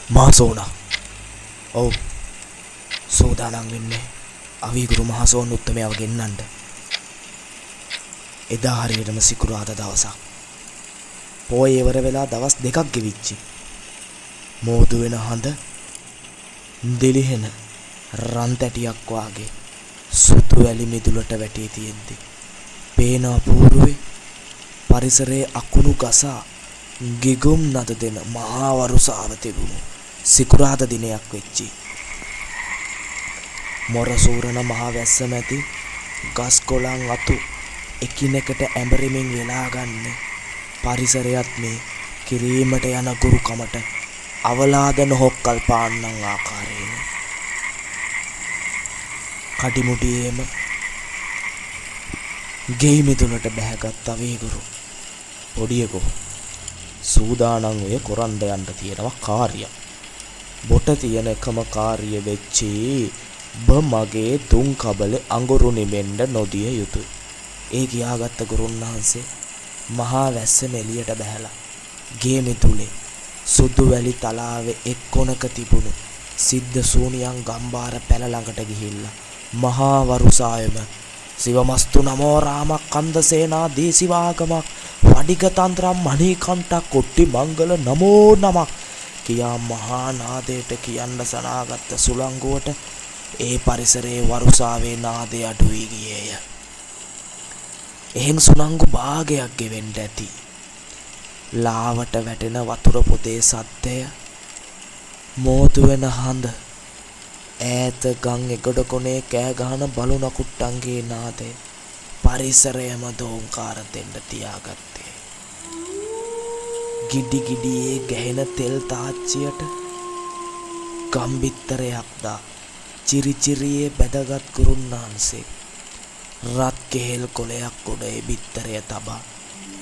මහසෝනා ඔව් සෝදානම් වෙන්නේ අවීගුරු මහසෝන් උත්තමයව ගෙන්නන්න. එදා හරියටම සිකුරාදා දවසක් පොය ඉවර වෙලා දවස් දෙකක් ගෙවිච්චි. මෝදු වෙන හඳ දෙලිහෙන රන් තැටියක් වාගේ සුදු වැලි මිදුලට වැටී තියෙද්දි පේනා පූර්වේ පරිසරයේ අකුණු ගසා ගිගුම් නද දෙන මහා වරුසාව තිබුණු සිකුරාදා දිනයක් වෙච්චි. මොරසූරන මහ වැස්ස මැති ගස් කොළන් අතු එකිනෙකට ඇඹරෙමින් වෙලා ගන්න පරිසරයත් මේ කිරීමට යන ගුරුකමට අවලාද නොහොක්කල් පාන්නන් ආකාරයෙන් කඩිමුඩියේම ගෙයි මිදුලට බැහැගත් අවීගුරු පොඩියකෝ සූදානම් වේ කොරන්ද යන්න තියෙනවා කාර්යයක්. බොට තියෙන එකම කාර්ය වෙච්චි මගේ තුන් කබලේ අඟුරු නිමෙන්න නොදිය යුතුය. ඒ කියාගත්ත ගුරුන්වහන්සේ මහා වැස්සෙම එළියට බැහැලා ගේ මිදුලේ සුදු වැලි තලාවේ එක් කොනක තිබුණු සිද්ධ ශූනියන් ගම්බාර පැල ළඟට ගිහිල්ලා මහා වරුසායම සිවමස්තු නමෝ රාම කන්දසේනා දීසිවාගමක් වඩික තන්ත්‍රම් මණිකණ්ඨ කොට්ටි මංගල නමෝ නමක් කියා මහා නාදයට කියන්න සනාගත්ත සුළංගුවට ඒ පරිසරයේ වරුසාවේ නාදය අඩු වී ගියේය. එහෙන් සුළංගු භාගයක් ගෙවෙන්න ඇති. ලාවට වැටෙන වතුර පොතේ සද්දය, මෝතු වෙන හඳ, ඈත ගම් එගොඩ කොනේ කෑ ගහන බලු නකුට්ටන්ගේ නාදය පරිසරයම දෝංකාර දෙන්න තියාගත්තේ. ගිඩි ගිඩියේ ගැහෙන තෙල් තාච්චියට ගම්බිත්තරයක් දා චිරිචිරියේ බැදගත් ගුරුන්වහන්සේ රත් කෙහෙල් කොලයක් උඩ ඒ බිත්තරය තබා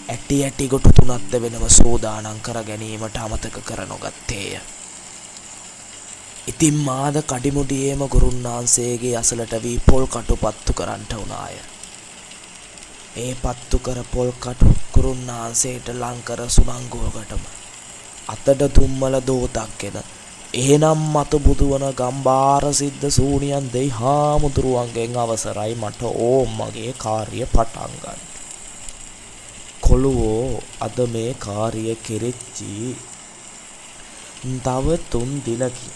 ඇටි ඇටි ගොටු තුනක්ද වෙනම සෝදානම් කර ගැනීමට අමතක කර නොගත්තේය. ඉතින් මාද කඩිමුඩියේම ගුරුන්වහන්සේගේ අසලට වී පොල් කටු පත්තු කරන්නට වුණාය. ඒ පත්තු කර පොල් කටු ගුරුන්වහන්සේට ලං කර සුළංගුවකටම අතට තුම්මල දෝතක්ගෙන එහෙනම් මතු බුදුවන ගම්බාර සිද්ධ සූනියන් දෙයි හාමුදුරුවන්ගෙන් අවසරයි මට මගේ කාර්ය පටන් ගන්න. කොළුවෝ අද මේ කාර්ය කෙරෙච්චි තව 3 දිනකින්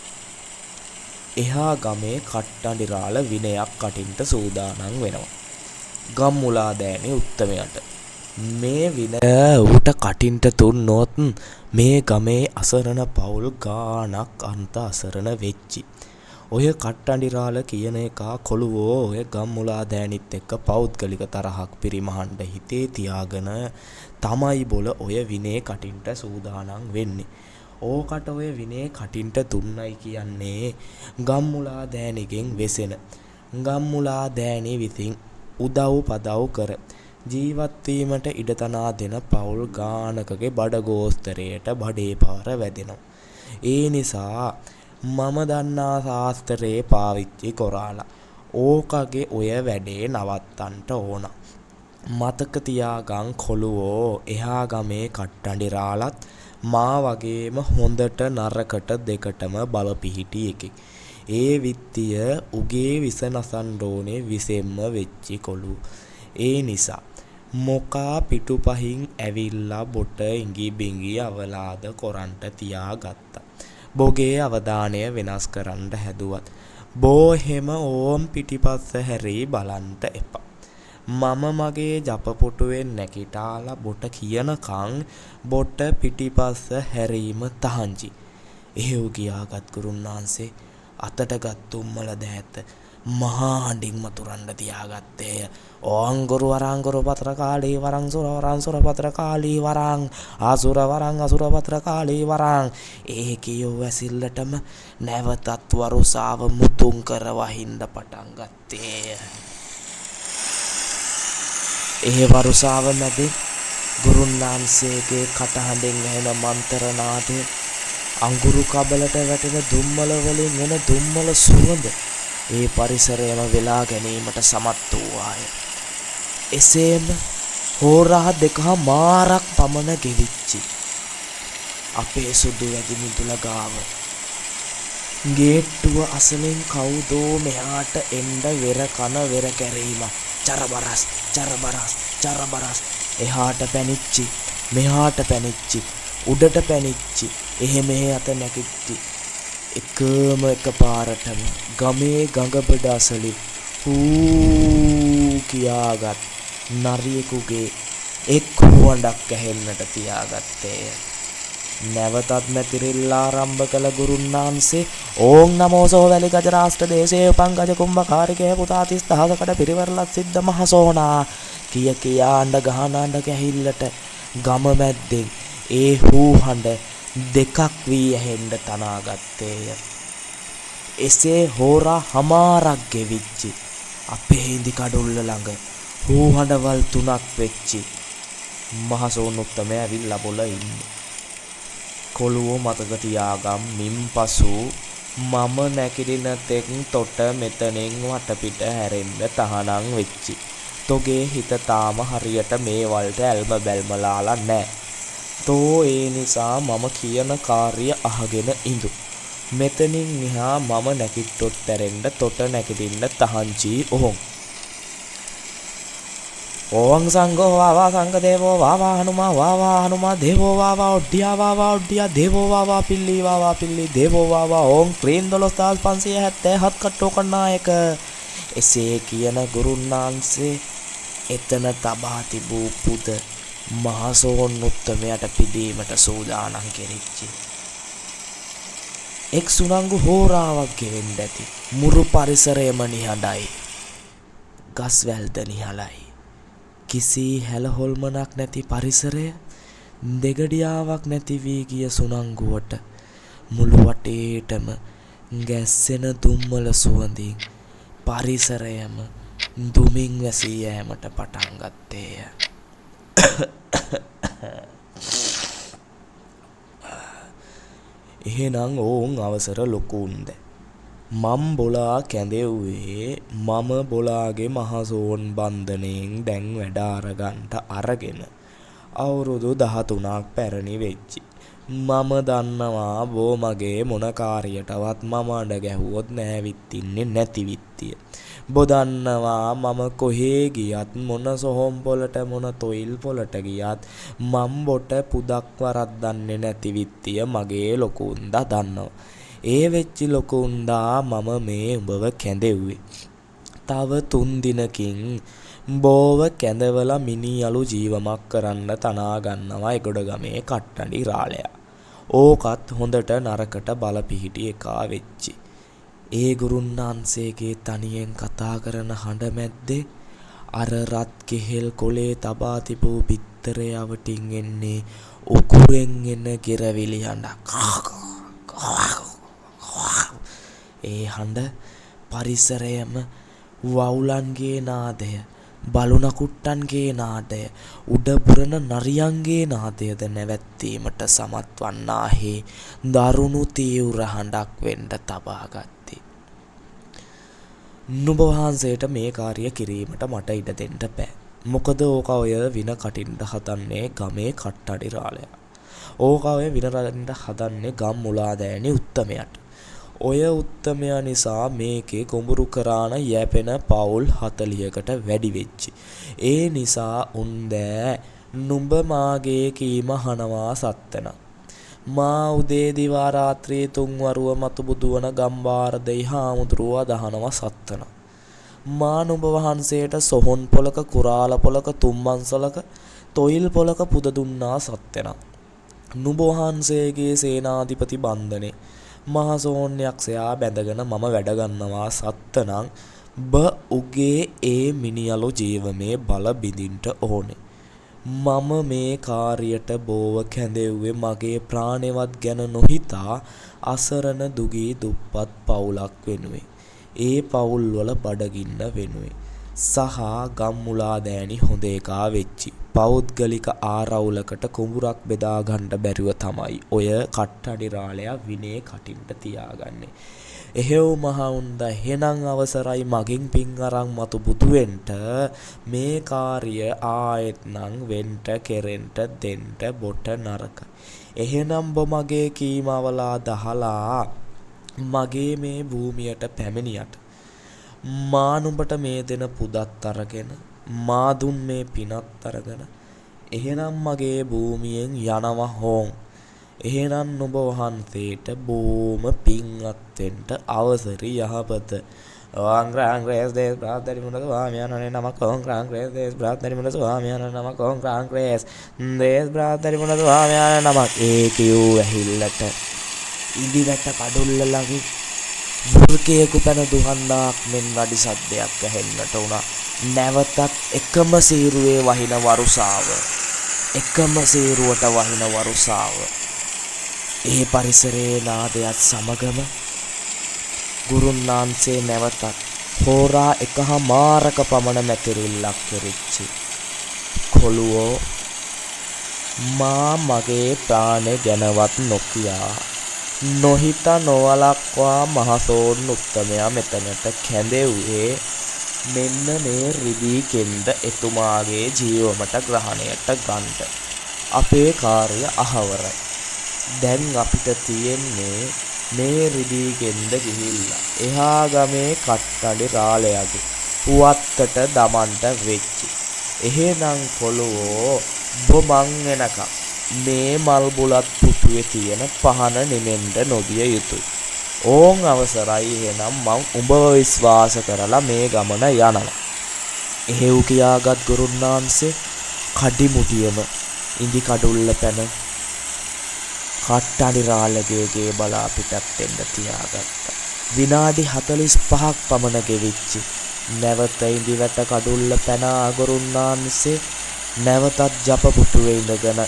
එහා ගමේ කට්ටඬිරාල විනයක් කටින්ට සූදානම් වෙනවා. ගම්මුලා දෑනි උත්තමයට මේ විනය ඌට කටින්ට දුන්නොත් මේ ගමේ අසරණ පවුල් ගානක් අන්ත අසරණ වෙච්චි. ඔය කට්ටඬිරාල කියන එකා කොළුවෝ ඔය ගම්මුලා දෑනිත් එක්ක පෞද්ගලික තරහක් පිරිමහන්න හිතේ තියාගෙන තමයි බොල ඔය විනය කටින්ට සූදානම් වෙන්නේ. ඕකට ඔය විනය කටින්ට දුන්නයි කියන්නේ ගම්මුලා දෑනිගෙන් වෙසෙන ගම්මුලා දෑනි විසින් උදව් පදව් කර ජීවත් වීමට ඉඩ තනා දෙන පවුල් ගානකගේ බඩගෝස්තරයට බඩේ පාර වැදෙනවා. ඒ නිසා මම දන්නා ශාස්ත්‍රයේ පාවිච්චි කරාලා ඕකගේ ඔය වැඩේ නවත්තන්න ඕන. මතක තියාගන් කොළුවෝ එහා ගමේ කට්ටඬිරාලත් මා වගේම හොඳට නරකට දෙකටම බලපිහිටි එකෙක්. ඒ විත්තිය උගේ විස නසන්න ඕනේ විසෙම්ම වෙච්චි කොළු. ඒ නිසා මොකා පිටුපහින් ඇවිල්ලා බොට ඉඟි බිඟි අවලාද කොරන්ට තියාගත්තා. බොගේ අවධානය වෙනස් කරන්න හැදුවත් බෝ එහෙම ඕම් පිටිපස්ස හැරී බලන්ට එපා. මම මගේ ජපපොටුවෙන් නැකිටාලා බොට කියනකං බොට පිටිපස්ස හැරීම තහංචි. එහෙව් කියාගත් ගුරුන්වහන්සේ අතටගත් තුම්මල දෑත මහා හඬින් මතුරන්න තියාගත්තේය. ඕංගුරු වරංගුරු පත්‍ර කාලී වරං සුර වරං සුර පත්‍ර කාලී වරං ආසුර වරං අසුර පත්‍ර කාලී වරං. ඒ කියෝ ඇසිල්ලටම නැවතත් වරුසාව මුතුන් කර වහින්න පටන් ගත්තේය. ඒ වරුසාව මැදින් ගුරුන්වහන්සේගේ කටහඬෙන් ඇහෙන මන්තර නාදය අඟුරු කබලට වැටෙන දුම්මල වලින් එන දුම්මල සුවඳ ඒ පරිසරයම වෙලා ගැනීමට සමත් වූවාය. එසේම හෝරා 2 මාරක් පමණ ගෙවිච්චි. අපේ සුදු වැදි මිදුල ගාව ගේට්ටුව අසලින් කවුදෝ මෙහාට එන්න වෙර කන වෙර කැරීම. චරබරස් චරබරස් චරබරස්. එහාට පැනිච්චි මෙහාට පැනිච්චි උඩට පැනිච්චි එහෙ මෙහෙ අත නැගිට්ටි. එකම එක පාරටම ගමේ ගඟබඩ අසලින් හූ කියාගත් නරියෙකුගේ එක් හුවඬක් ඇහෙන්නට තියාගත්තේය. නැවතත් මැතිරිල්ලා ආරම්භ කළ ගුරුන් වහන්සේ ඕං නමෝසෝ වැලි ගජරාෂ්ට්‍ර දේශයේ උපන් ගජ කුම්භකාරිකේ පුතා 30000කට පිරිවරලත් සිද්ධ මහසෝනා කිය කියා අඬ ගහන අඬ ගැහිල්ලට ගම මැද්දෙන් ඒ හූ හඬ දෙකක් වී ඇහෙන්න තනාගත්තේය. එසේ හෝරා හමාරක් ගෙවිච්චි. අපේ හිඳි කඩුල්ල ළඟ හූ හඬවල් 3ක් වෙච්චි. මහසෝන් උත්තමයා ඇවිල්ලා බොල ඉන්නේ. කොළුව මතක තියාගම් මින්පසු මම නැකිරින තෙක් තොට මෙතනින් වටපිට හැරෙන්න තහනම් වෙච්චි. තොගේ හිත තාම හරියට මේ වලට ඇල්ම බැල්මලාලා නෑ. තෝ ඒ නිසා මම කියන කාර්ය අහගෙන ඉඳු. මෙතනින් එහා මම නැකිට්ටොත් ඇරෙන්න තොට නැකිටින්න තහංචි ඔහොන්. ඕං සංඝෝ වාවා සංඝ දේවෝ වාවා හනුමා දේවෝ වාවා ඔඩ්ඩියා දේවෝ වාවා පිල්ලි දේවෝ වාවා ඕං ක්‍රීන් 12577 කට්ටෝ කණ්ණායක. එසේ කියන ගුරුන් වහන්සේ එතන තබා තිබූ පුද මහසෝන් උත්තමයට පිදීමට සූදානම් කෙරිච්චි. එක් සුනංගු හෝරාවක් ගෙවෙන්න ඇති. මුරු පරිසරයම නිහඬයි. ගස් වැල්ද නිහලයි. කිසි හැලහොල්මනක් නැති පරිසරය දෙගඩියාවක් නැති වී ගිය සුනංගුවට මුළු වටේටම ගැස්සෙන දුම්මල සුවඳින් පරිසරයම දුමින් වැසී යෑමට පටන් ගත්තේය. එහෙනම් ඕන් අවසර ලොකුුන්ද. මම් බොලා කැඳෙව්වේ මම බොලාගේ මහසෝන් බන්ධනයෙන් දැන් වැඩ අරගන්ට අරගෙන අවුරුදු 13ක් පැරණි වෙච්චි. මම දන්නවා බෝ මගේ මොන කාර්යයටවත් මම අඬ ගැහුවොත් නෑවිත්තින්නේ නැති විත්තිය. බෝ දන්නවා මම කොහේ ගියත් මොන සොහොන් පොලට මොන තොইল පොලට ගියත් මම් බොට පුදක් වරද්දන්නේ නැති විත්තිය මගේ ලොකු උන්දා දන්නවා. ඒ වෙච්චි ලොකු උන්දා මම මේ උඹව කැඳෙව්වේ. තව 3 දිනකින් බෝව කැඳවලා මිනියලු ජීවමක් කරන්න තනා ගන්නවා එගොඩ ගමේ කට්ටඩි රාලයා. ඕකත් හොඳට නරකට බල පිහිටි එකා වෙච්චි. ඒ ගුරුන් වහන්සේගේ තනියෙන් කතා කරන හඬ මැද්දේ අර රත් කෙහෙල් කොලේ තබා තිබූ බිත්තරේ අවටින් එන්නේ උකුරෙන් එන ගිරවිලි හඬක්. ඒ හඬ පරිසරයම වවුලන්ගේ නාදය, බලුන කුට්ටන්ගේ නාදය, උඩ පුරන නරියන්ගේ නාදයද නැවැත්වීමට සමත් වන්නාහි දරුණු තීව්‍ර හඬක් වෙන්න තබා ගත්තේ. නුඹ වහන්සේට මේ කාර්ය කිරීමට මට ඉඩ දෙන්න බෑ. මොකද ඕක ඔය වින කටින්න හදන්නේ ගමේ කට්ටඩි රාලයා. ඕක ඔය වින රටින්න හදන්නේ ගම් මුලාදෑනි උත්තමයට. ඔය උත්තමයා නිසා මේකේ කොඹුරු කරාන යැපෙන පවුල් 40කට වැඩි වෙච්චි. ඒ නිසා උන්දෑ නුඹ මාගේ කීම හනවා සත්තන. මා උදේ දිවා රාත්‍රී 3 වරුව මතු බුදුවන ගම්බාර දෙයි හාමුදුරුව දහනවා සත්තන. මා නුඹ වහන්සේට සොහොන් පොලක කුරාල පොලක තුම්මන්සලක තොইল පොලක පුද දුන්නා සත්තන. නුඹ වහන්සේගේ සේනාධිපති බන්ධනේ මහසෝන් යක්ෂයා බැඳගෙන මම වැඩ ගන්නවා සත්තනම් බ උගේ ඒ මිනියලු ජීවමේ බල බිඳින්ට ඕනේ. මම මේ කාර්යයට බෝව කැඳෙව්වේ මගේ ප්‍රාණවත් ගැන නොහිතා අසරණ දුගී දුප්පත් පවුලක් වෙනුවෙන්. ඒ පවුල්වල බඩගින්න වෙනුවෙන්. සහ ගම්මුලා දෑනි හොඳ එකා වෙච්චි පෞද්ගලික ආරවුලකට කුඹුරක් බෙදා ගන්න බැරිව තමයි ඔය කට්ටඩි රාලයා විනේ කටින්ට තියාගන්නේ. එහෙව් මහවුන්ද එහෙනම් අවසරයි මගෙන් පින් අරන් මතු බුදුවෙන්ට මේ කාර්ය ආයෙත් නම් වෙන්ට කෙරෙන්ට දෙන්න බොට නරක. එහෙනම් බො මගේ කීමවලා දහලා මගේ මේ භූමියට පැමිණියට මා නුඹට මේ දෙන පුදත් අරගෙන මා දුන් මේ පිනත් අරගෙන එහෙනම් මගේ භූමියෙන් යනවා හෝන්. එහෙනම් නුඹ වහන්සේට බොහොම පින්වත් වෙන්න අවසරි යහපත. ඕං ක්‍රාංක්‍රේස් දේස් බ්‍රාහ්මණි මුල ස්වාමීන් නමක් ඕං ක්‍රාංක්‍රේස් දේස් බ්‍රාහ්මණි මුල ස්වාමීන් නමක් ඕං ක්‍රාංක්‍රේස් දේස් බ්‍රාහ්මණි මුල ස්වාමීන් නමක් ඒ කියූ ඇහිල්ලට ඉදිවට කඩුල්ල ළඟින් වෘකයෙකු පැන දුහන්නාක් මෙන් වැඩි සද්දයක් ඇහෙන්නට වුණා. නැවතත් එකම සීරුවේ වහින වරුසාව. එකම සීරුවට වහින වරුසාව. ඒ පරිසරයේ නාදයත් සමගම ගුරුන්නාන්සේ නැවතත් හෝරා එකහමාරක පමණ මැතිරිල්ලක් කෙරිච්චි. කොළුවෝ මා මගේ ප්‍රාණය ගැනවත් නොකියා නොහිතා නොවලක්වා මහසෝන් උත්තමයා මෙතනට කැඳෙව්වේ මෙන්න මේ රිදී කෙන්ද එතුමාගේ ජීවමට ග්‍රහණයට ගන්නට. අපේ කාර්ය අහවරයි. දැන් අපිට තියෙන්නේ මේ රිදී කෙන්ද ගිහිල්ලා එහා ගමේ කට්ටඩි රාලයාගේ පුවත්තට දමන්ට වෙච්චි. එහෙනම් කොළුවෝ බොමන් එනකම් මේ මල් බුලත් පුටුවේ තියෙන පහන නිමෙන්න නොදිය යුතුයි. ඕන් අවසරයි. එහෙනම් මං උඹව විශ්වාස කරලා මේ ගමන යනවා. එහෙව් කියාගත් ගුරුන්නාන්සේ කඩිමුඩියම ඉඳි කඩුල්ල පැන කට්ටඩි රාළගේ බලා පිටත් වෙන්න තියාගත්තා. විනාඩි 45ක් පමණ ගෙවිච්චි. නැවත ඉඳිවට කඩුල්ල පැන ගුරුන්නාන්සේ නැවතත් ජප පුටුවේ ඉඳගෙන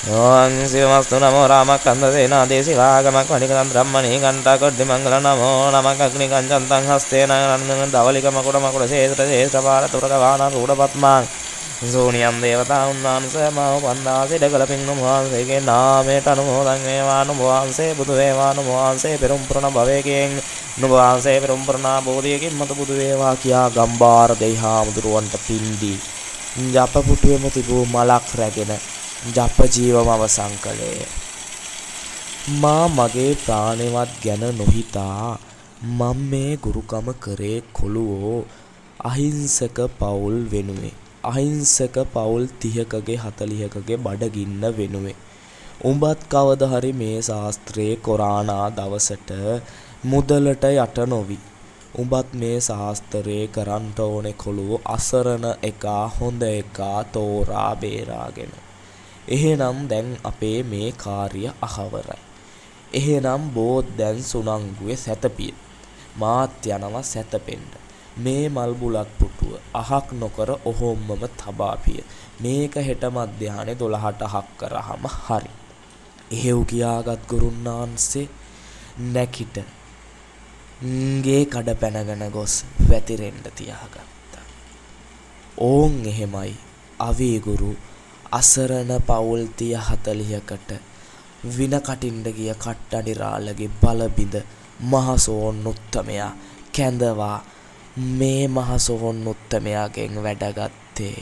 ඕං සිවමස්තු නමෝ රාමකන්ද සේනා දේසි වාගමක් වනිකන් බ්‍රහ්මණී ගණ්ඨා කොද්දි මංගල නමෝ නමක් අග්නි කංචන්තං හස්තේන නන්දන ධවලික මකුඩ මකුඩ ශේත්‍ර ශේත්‍ර පාර තුරක වාන රූඩ පත්මාං සෝනියම් දේවතා උන්නාන්ස මව වන්දාසේ දකල පින්නම් වහන්සේගේ නාමයට අනුමෝදන් වේවා. නුඹ වහන්සේ බුදු වේවා. නුඹ වහන්සේ පෙරම් පුරණ භවයකින් නුඹ වහන්සේ පෙරම් පුරණ බෝධියකින් මත බුදු වේවා කියා ගම්බාර දෙයිහාමුදුරුවන්ට පින්දී ජප පුටුවේම තිබූ මලක් රැගෙන ජප ජීවම අවසන් කළේ. මා මගේ ප්‍රාණවත් ගැන නොහිතා මම මේ ගුරුකම කරේ කොළුවෝ අහිංසක පවුල් වෙනුවෙන්. අහිංසක පවුල් 30කගේ 40කගේ බඩගින්න වෙනුවෙන්. උඹත් කවද හරි මේ ශාස්ත්‍රයේ කොරානා දවසට මුදලට යට නොවි. උඹත් මේ ශාස්ත්‍රයේ කරන්න ඕනේ කොළුවෝ අසරණ එකා හොඳ එකා තෝරා බේරාගෙන. එහෙනම් දැන් අපේ මේ කාර්ය අහවරයි. එහෙනම් බෝත් දැන් සුනංගුවේ සැතපිය. මාත් යනවා සැතපෙන්න. මේ මල් බුලත් පුටුව අහක් නොකර ඔහොම්මම තබාපිය. මේක හෙට මධ්‍යහනේ 12ට අහක් කරාම හරි. එහෙව් කියාගත් ගුරුන්නාන්සේ නැකිට ගේ කඩ පැනගෙන ගොස් වැතිරෙන්න තියාගත්තා. ඕන් එහෙමයි අවී ගුරු අසරණ පවුල් 30-40කට වින කටින්ඩ ගිය කට්ටඩි රාළගේ බලබිඳ මහසෝන් උත්තමයා කැඳවා මේ මහසෝන් උත්තමයාගෙන් වැඩගත්තේ.